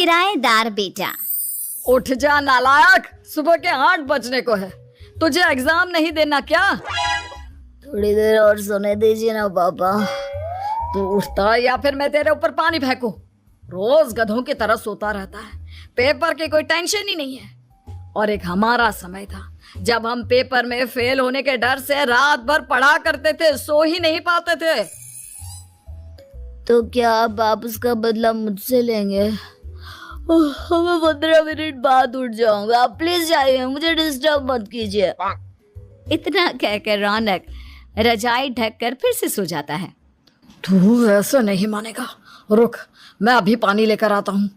किराएदार बेटा। उठ जा नालायक, सुबह के 8 बजने को है। तुझे एग्जाम नहीं देना क्या? थोड़ी देर और सोने दीजिए ना पापा। तू उठता है या फिर मैं तेरे ऊपर पानी फेंकूं? रोज गधों की तरह सोता रहता है, पेपर की कोई टेंशन ही नहीं है। और एक हमारा समय था जब हम पेपर में फेल होने के डर से रात भर पढ़ा करते थे, सो ही नहीं पाते थे। तो क्या आप उसका बदला मुझसे लेंगे? मैं 15 मिनट बाद उठ जाऊंगा, आप प्लीज जाइए, मुझे डिस्टर्ब मत कीजिए। इतना कहकर रौनक रजाई ढककर फिर से सो जाता है। तू ऐसा नहीं मानेगा, रुक मैं अभी पानी लेकर आता हूँ।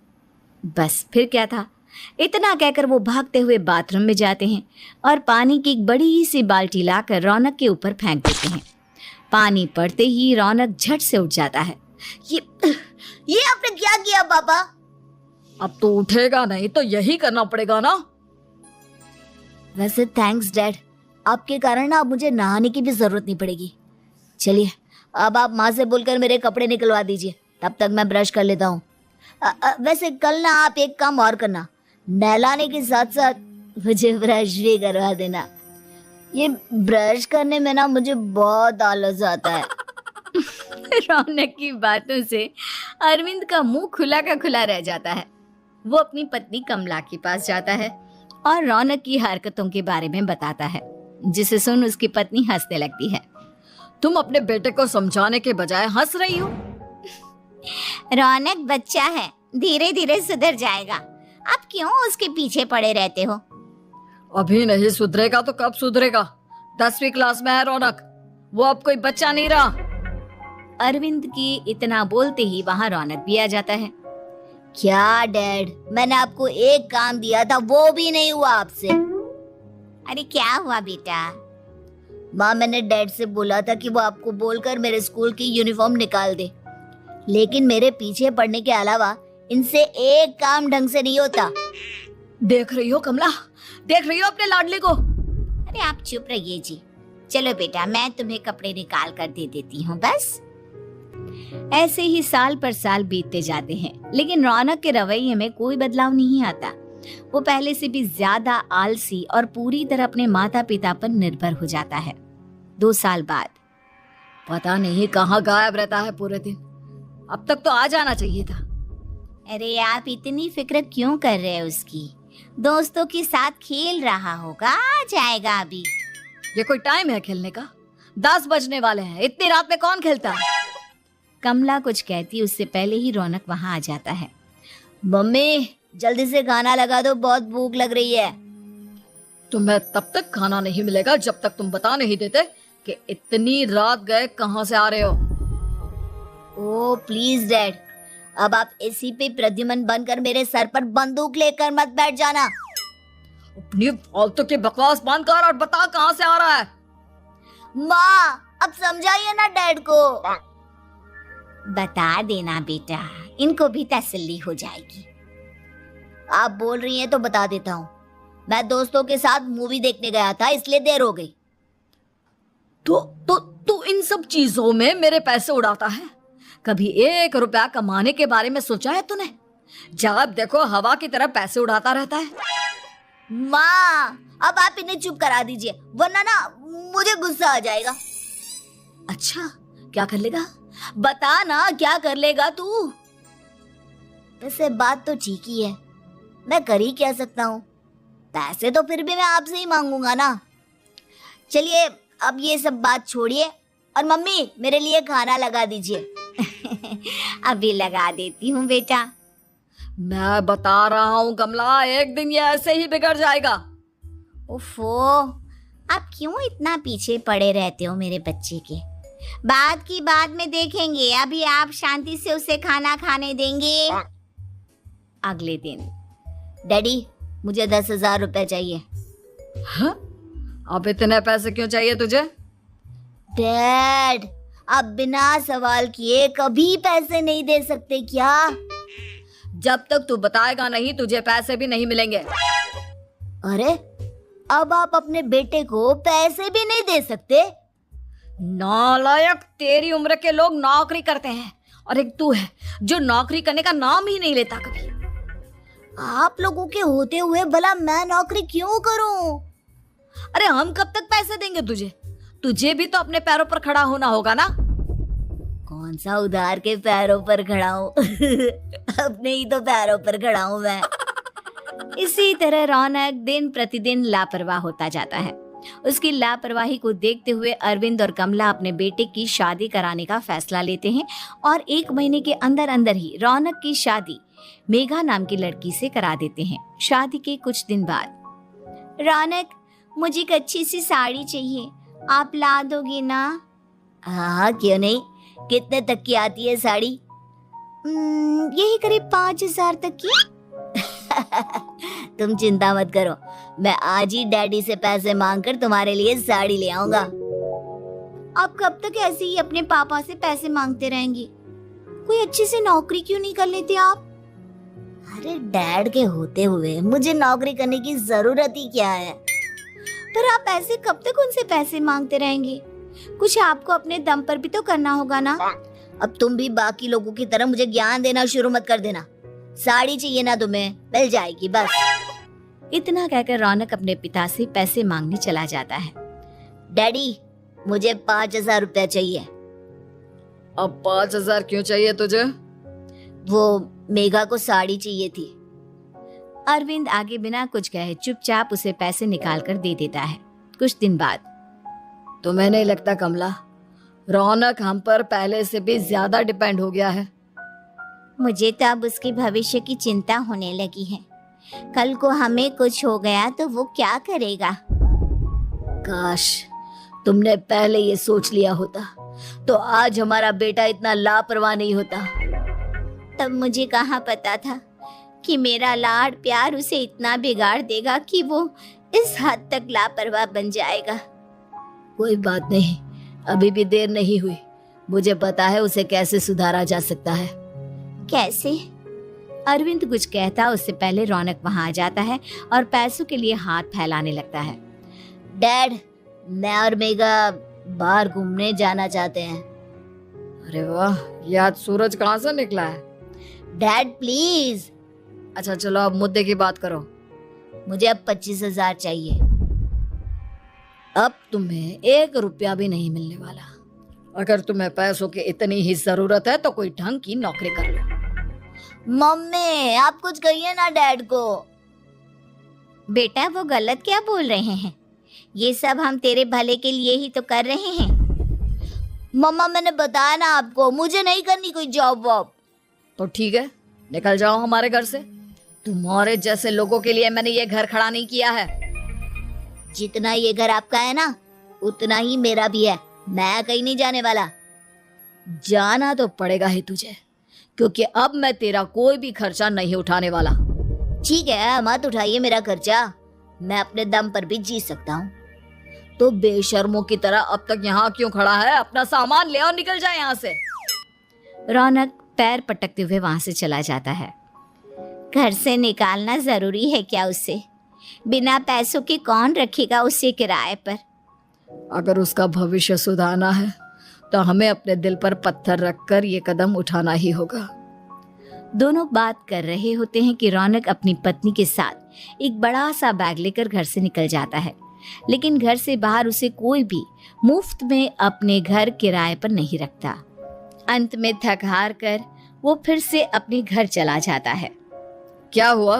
बस फिर क्या था, इतना कहकर वो भागते हुए बाथरूम में जाते हैं और पानी की एक बड़ी सी बाल्टी लाकर रौनक के ऊपर फेंक देते हैं। पानी पड़ते ही रौनक झट से उठ जाता है। ये आपने क्या किया पापा? अब तो उठेगा नहीं तो यही करना पड़ेगा ना। वैसे थैंक्स डैड, आपके कारण ना अब मुझे नहाने की भी जरूरत नहीं पड़ेगी। चलिए अब आप माँ से बोलकर मेरे कपड़े निकलवा दीजिए, तब तक मैं ब्रश कर लेता हूँ। वैसे कल ना आप एक काम और करना, नहलाने के साथ साथ मुझे ब्रश भी करवा देना। ये ब्रश करने में ना मुझे बहुत आलस आता है। रौनक की बातों से अरविंद का मुंह खुला का खुला रह जाता है। वो अपनी पत्नी कमला के पास जाता है और रौनक की हरकतों के बारे में बताता है, जिसे सुन उसकी पत्नी हंसने लगती है। तुम अपने बेटे को समझाने के बजाय हंस रही हो। रौनक बच्चा है, धीरे धीरे सुधर जाएगा, आप क्यों उसके पीछे पड़े रहते हो? अभी नहीं सुधरेगा तो कब सुधरेगा? 10वीं क्लास में है रौनक, वो अब कोई बच्चा नहीं रहा। अरविंद की इतना बोलते ही वहाँ रौनक भी आ जाता है। क्या डैड, मैंने आपको एक काम दिया था, वो भी नहीं हुआ आपसे। अरे क्या हुआ बेटा? माँ, मैंने डैड से बोला था कि वो आपको बोलकर मेरे स्कूल की यूनिफॉर्म निकाल दे, लेकिन मेरे पीछे पड़ने के अलावा इनसे एक काम ढंग से नहीं होता। देख रही हो कमला, देख रही हो अपने लाडले को? अरे आप चुप रहिए जी। चलो बेटा, मैं तुम्हें कपड़े निकाल कर दे देती हूँ बस। ऐसे ही साल पर साल बीतते जाते हैं, लेकिन रौनक के रवैये में कोई बदलाव नहीं आता। वो पहले से भी ज्यादा आलसी और पूरी तरह अपने माता पिता पर निर्भर हो जाता है। 2 साल बाद पता नहीं कहाँ गायब रहता है पूरे दिन, अब तक तो आ जाना चाहिए था। अरे आप इतनी फिक्र क्यों कर रहे हैं उसकी? दोस्तों के साथ खेल रहा होगा, आ जाएगा अभी। ये कोई टाइम है खेलने का? 10 बजने वाले हैं, इतनी रात में कौन खेलता है? कमला कुछ कहती उससे पहले ही रौनक वहाँ आ जाता है। मम्मी जल्दी से खाना लगा दो, बहुत भूख लग रही है। तुम्हें तब तक खाना नहीं मिलेगा जब तक तुम बता नहीं देते कि इतनी रात गए कहाँ से आ रहे हो। ओह प्लीज डैड, अब आप एसी पे प्रद्युमन बनकर मेरे सर पर बंदूक लेकर मत बैठ जाना। अपनी फालतू की बकवास बंद कर और बता कहाँ से आ रहा है। माँ अब समझाइए ना डैड को। बता देना बेटा, इनको भी तसल्ली हो जाएगी। आप बोल रही हैं तो बता देता हूँ, मैं दोस्तों के साथ मूवी देखने गया था, इसलिए देर हो गई। तो इन सब चीजों में मेरे पैसे उड़ाता है? कभी 1 रुपया कमाने के बारे में सोचा है तूने? जब देखो हवा की तरह पैसे उड़ाता रहता है। माँ अब आप इन्हें चुप करा दीजिए, वरना ना मुझे गुस्सा आ जाएगा। अच्छा क्या कर लेगा? बता ना क्या कर लेगा तू? वैसे बात तो ठीक ही है, मैं कर ही क्या सकता हूँ? पैसे तो फिर भी मैं आपसे ही मांगूंगा ना। चलिए अब ये सब बात छोड़िए और मम्मी मेरे लिए खाना लगा दीजिए। अभी लगा देती हूँ बेटा। मैं बता रहा हूँ कमला, एक दिन ये ऐसे ही बिगड़ जाएगा। ओफो, आप क्यों इतना पीछे पड़े रहते हो मेरे बच्चे के? बात की बात में देखेंगे, अभी आप शांति से उसे खाना खाने देंगे। अगले दिन डैडी मुझे 10,000 रुपए चाहिए। हाँ? अब इतने पैसे क्यों चाहिए तुझे? डैड आप बिना सवाल किए कभी पैसे नहीं दे सकते क्या? जब तक तू बताएगा नहीं तुझे पैसे भी नहीं मिलेंगे। अरे अब आप अपने बेटे को पैसे भी नहीं दे सकते? नालायक, तेरी उम्र के लोग नौकरी करते हैं और एक तू है जो नौकरी करने का नाम ही नहीं लेता कभी। आप लोगों के होते हुए भला मैं नौकरी क्यों करूं? अरे हम कब तक पैसे देंगे तुझे? तुझे भी तो अपने पैरों पर खड़ा होना होगा ना। कौन सा उधार के पैरों पर खड़ा हूँ? अपने ही तो पैरों पर खड़ा हूँ मैं। इसी तरह रौनक दिन प्रतिदिन लापरवाह होता जाता है। उसकी लापरवाही को देखते हुए अरविंद और कमला अपने बेटे की शादी कराने का फैसला लेते हैं और 1 महीने के अंदर अंदर ही रौनक की शादी मेघा नाम की लड़की से करा देते हैं। शादी के कुछ दिन बाद, रौनक, मुझे एक अच्छी सी साड़ी चाहिए, आप ला दोगे ना? हाँ, क्यों नहीं। कितने तक की आती है साड़ी? यही करीब 5,000 तक की। तुम चिंता मत करो, मैं आज ही डैडी से पैसे मांगकर तुम्हारे लिए साड़ी ले आऊंगा। आप कब तक ऐसे ही अपने पापा से पैसे मांगते रहेंगी? कोई अच्छी सी नौकरी क्यों नहीं कर लेते आप? अरे डैड के होते हुए मुझे नौकरी करने की जरूरत ही क्या है? पर आप ऐसे कब तक उनसे पैसे मांगते रहेंगे? कुछ आपको अपने दम पर भी तो करना होगा ना। अब तुम भी बाकी लोगों की तरह मुझे ज्ञान देना शुरू मत कर देना। साड़ी चाहिए ना तुम्हें, मिल जाएगी बस। इतना कहकर रौनक अपने पिता से पैसे मांगने चला जाता है। डैडी, मुझे 5,000 रुपया चाहिए। अब 5,000 क्यों चाहिए तुझे? वो मेघा को साड़ी चाहिए थी। अरविंद आगे बिना कुछ कहे चुपचाप उसे पैसे निकाल कर दे देता है। कुछ दिन बाद, तुम्हें नहीं लगता कमला, रौनक हम पर पहले से भी ज्यादा डिपेंड हो गया है? मुझे तो अब उसके भविष्य की चिंता होने लगी है। कल को हमें कुछ हो गया तो वो क्या करेगा? काश तुमने पहले ये सोच लिया होता तो आज हमारा बेटा इतना लापरवाह नहीं होता। तब मुझे कहाँ पता था कि मेरा लाड़ प्यार उसे इतना बिगाड़ देगा कि वो इस हद तक लापरवाह बन जाएगा। कोई बात नहीं, अभी भी देर नहीं हुई। मुझे पता है उसे कैसे सुधारा जा सकता है। कैसे? अरविंद कुछ कहता उससे पहले रौनक वहां आ जाता है और पैसों के लिए हाथ फैलाने लगता है। डैड, मैं और मेघा बाहर घूमने जाना चाहते हैं। अरे वाह, ये आज सूरज कहाँ से निकला है? Dad please. अच्छा चलो अब मुद्दे की बात करो। मुझे अब 25,000 चाहिए। अब तुम्हें 1 रुपया भी नहीं मिलने वाला। अगर तुम्हें पैसों की इतनी ही जरूरत है तो कोई ढंग की नौकरी कर लो। मम्मी, आप कुछ कहिए ना डैड को। बेटा, वो गलत क्या बोल रहे हैं? ये सब हम तेरे भले के लिए ही तो कर रहे हैं। मम्मा, मैंने बताया ना आपको, मुझे नहीं करनी कोई जॉब वॉब। तो ठीक है, निकल जाओ हमारे घर से। तुम्हारे जैसे लोगों के लिए मैंने ये घर खड़ा नहीं किया है। जितना ये घर आपका है ना, उतना ही मेरा भी है। मैं कहीं नहीं जाने वाला। जाना तो पड़ेगा ही तुझे, क्योंकि अब मैं तेरा कोई भी खर्चा नहीं उठाने वाला। ठीक है, मत उठाइए मेरा खर्चा, मैं अपने दम पर भी जी सकता हूँ। तो बेशर्मों की तरह अब तक यहाँ क्यों खड़ा है? अपना सामान ले और निकल जाए यहाँ से। रौनक पैर पटकते हुए वहां से चला जाता है। घर से निकालना जरूरी है क्या उसे? बिना पैसों के कौन रखेगा उसे किराए पर? अगर उसका भविष्य सुधारना है तो हमें अपने दिल पर पत्थर रखकर ये कदम उठाना ही होगा। दोनों बात कर रहे होते हैं कि रौनक अपनी पत्नी के साथ एक बड़ा सा बैग लेकर घर से निकल जाता है, लेकिन घर से बाहर उसे कोई भी मुफ्त में अपने घर किराए पर नहीं रखता। अंत में थक हार कर वो फिर से अपने घर चला जाता है। क्या हुआ?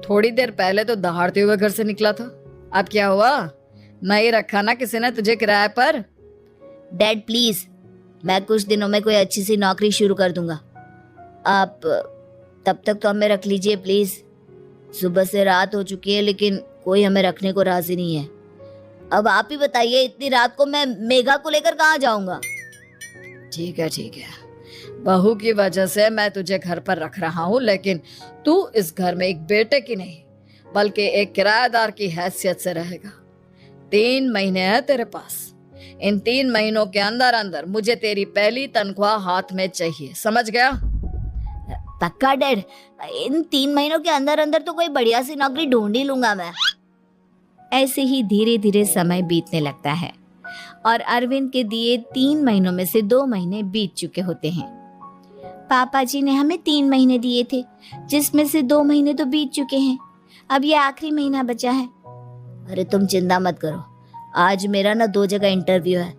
थोड़ी देर पहले तो दहाड़ते हुए घर से निकला था, अब क्या हुआ? नहीं रखा ना किसी ने तुझे किराए पर? डैड प्लीज, मैं कुछ दिनों में कोई अच्छी सी नौकरी शुरू कर दूंगा। आप तब तक तो हमें रख लीजिए प्लीज। सुबह से रात हो चुकी है लेकिन कोई हमें रखने को राजी नहीं है। अब आप ही बताइए, इतनी रात को मैं मेघा को लेकर कहाँ जाऊंगा? ठीक है ठीक है, बहू की वजह से मैं तुझे घर पर रख रहा हूँ, लेकिन तू इस घर में एक बेटे की नहीं बल्कि एक किराएदार की हैसियत से रहेगा। 3 महीने है तेरे पास। इन 3 महीनों के अंदर अंदर मुझे तेरी पहली तनख्वाह हाथ में चाहिए, समझ गया? पक्का डैड, इन 3 महीनों के अंदर अंदर तो कोई बढ़िया सी नौकरी ढूंढ ही लूंगा मैं। ऐसे ही धीरे धीरे समय बीतने लगता है और अरविंद के दिए 3 महीनों में से 2 महीने बीत चुके होते हैं। पापा जी ने हमें 3 महीने दिए थे, जिसमें से 2 महीने तो बीत चुके हैं। अब ये आखिरी महीना बचा है। अरे तुम चिंता मत करो, आज मेरा ना 2 जगह इंटरव्यू है,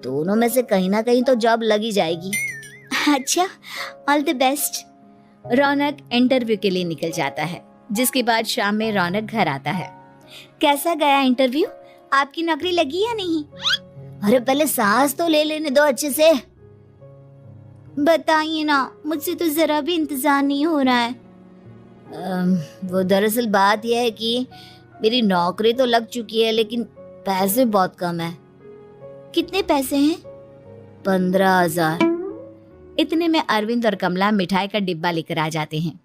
दोनों में से कहीं ना कहीं तो जॉब लग ही जाएगी। अच्छा, all the best. Raunak interview के लिए निकल जाता है, जिसके बाद शाम में रौनक घर आता है। कैसा गया इंटरव्यू? आपकी नौकरी लगी या नहीं? अरे पहले सांस तो ले लेने दो अच्छे से। बताइए ना, मुझसे तो जरा भी इंतजार नहीं हो रहा है। वो दरअसल बात यह है कि मेरी नौकरी तो लग चुकी है, लेकिन पैसे बहुत कम है। कितने पैसे हैं? 15,000। इतने में अरविंद और कमला मिठाई का डिब्बा लेकर आ जाते हैं।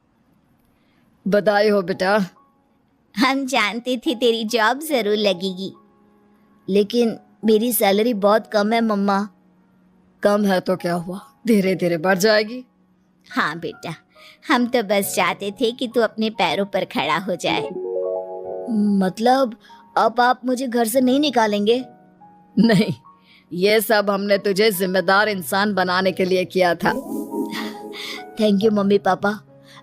बधाई हो बेटा। हम जानते थे तेरी जॉब जरूर लगेगी। लेकिन मेरी सैलरी बहुत कम है मम्मा। कम है तो क्या हुआ, धीरे धीरे बढ़ जाएगी। हाँ बेटा, हम तो बस चाहते थे कि तू अपने पैरों पर खड़ा हो जाए। मतलब अब आप मुझे घर से नहीं निकालेंगे? नहीं, ये सब हमने तुझे जिम्मेदार इंसान बनाने के लिए किया था। Thank you mummy papa.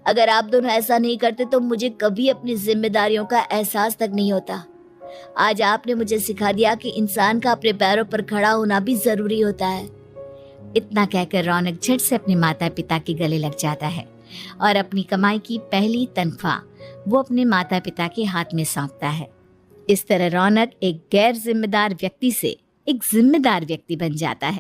अगर आप दोनों ऐसा नहीं करते तो मुझे कभी अपनी जिम्मेदारियों का एहसास तक नहीं होता। आज आपने मुझे सिखा दिया कि इंसान का अपने पैरों पर खड़ा होना भी जरूरी होता है। इतना कहकर रौनक झट से अपने माता पिता के गले लग जाता है और अपनी कमाई की पहली तनख्वाह वो अपने माता पिता के हाथ में सौंपता है। इस तरह रौनक एक गैर जिम्मेदार व्यक्ति से एक जिम्मेदार व्यक्ति बन जाता है।